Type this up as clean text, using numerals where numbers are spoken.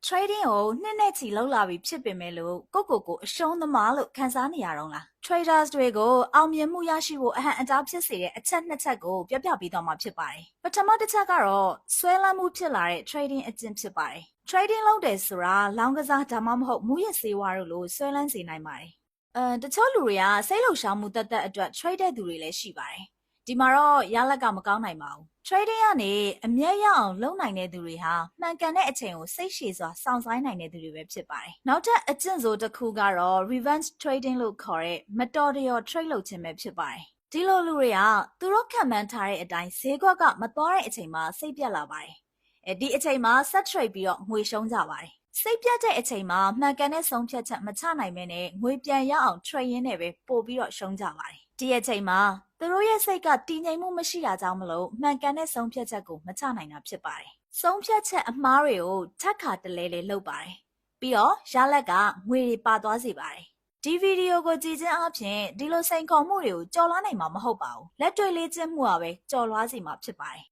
trading ကိုနှစ်နဲ့ချီလောက်လာပြီဖြစ်ပေမဲ့လို့ကိုအရှုံးသမားလို့ခံစားနေရတော့လား traders တွေကိုအောင်မြင်မှုရရှိဖို့အဟန့်အတားဖြစ်စေတဲ့အချက်နှစ်ချက်ကိုပြပြပေးသွားမှာဖြစ်ပါတယ်ပထမတစ်ချက်ကတော့ဆွဲလန်းမှုဖြစ်လာတဲ့ trading အကျင့်ဖြစ်ပါတယ် trading လုပ်တယ်ဆိုတာလောင်းကစားဒါမှမဟုတ်မူရစ်စေဝါတို့လိုဆွဲလန်းစေနိုင်ပါတယ်တချို့လူတွေကစိတ်လှုပ်ရှားမှုတက်အတွက် trade တဲ့သူတွေလည်းရှိပါတယ်ဒီမှာတော့ရလက်ကမကောင်းနိုင်ပါဘူး trading ကနေအမြတ်ရအောင်လုပ်နိုင်တဲ့သူတွေဟာမှန်ကန်တဲ့အချိန်ကိုစိတ်ရှည်စွာစောင့်ဆိုင်းနိုင်တဲ့သူတွေပဲဖြစ်ပါတယ်။နောက်ထပ်အကျင့်ဆိုတစ်ခုကတော့ revenge trading လို့ခေါ်တဲ့မတော်တရော trade လုပ်ခြင်းပဲဖြစ်ပါတယ်။ဒီလိုလူတွေကသူတို့ခံမှန်းထားတဲ့အတိုင်းဈေးကွက်ကမသွားတဲ့အချိန်မှာစိတ်ပြတ်လာပါတယ်။ဒီအချိန်မှာ set trade ပြီးတော့ငွေရှုံးကြပါတယ်။စိတ်ပြတ်တဲ့အချိန်မှာမှန်ကန်တဲ့ဆုံးဖြတ်ချက်မချနိုင်မဲနဲ့ငွေပြန်ရအောင် trade ရင်းနဲ့ပဲပို့ပြီးတော့ရှုံးကြပါတယ်။ဒီအချိန်မှာသူတို့ရဲ့စိတ်ကတည်ငြိမ်မှုမရှိတာကြောင့်မလို့မှန်ကန်တဲ့ဆုံးဖြတ်ချက်ကိုမချနိုင်တာဖြစ်ပါတယ်။ဆုံးဖြတ်ချက်အမှားတွေကိုထပ်ခါတလဲလဲလုပ်ပါတယ်။ပြီးတော့ရလက်ကငွေတွေပါသွားစေပါတယ်။ဒီဗီဒီယိုကိုကြည့်ခြင်းအပြင်ဒီလိုစိန်ခေါ်မှုတွေကိုကြော်လွှားနိုင်မှာမဟုတ်ပါဘူး။လက်တွေ့လေ့ကျင့်မှုကပဲကြော်လွှားစေမှာဖြစ်ပါတယ်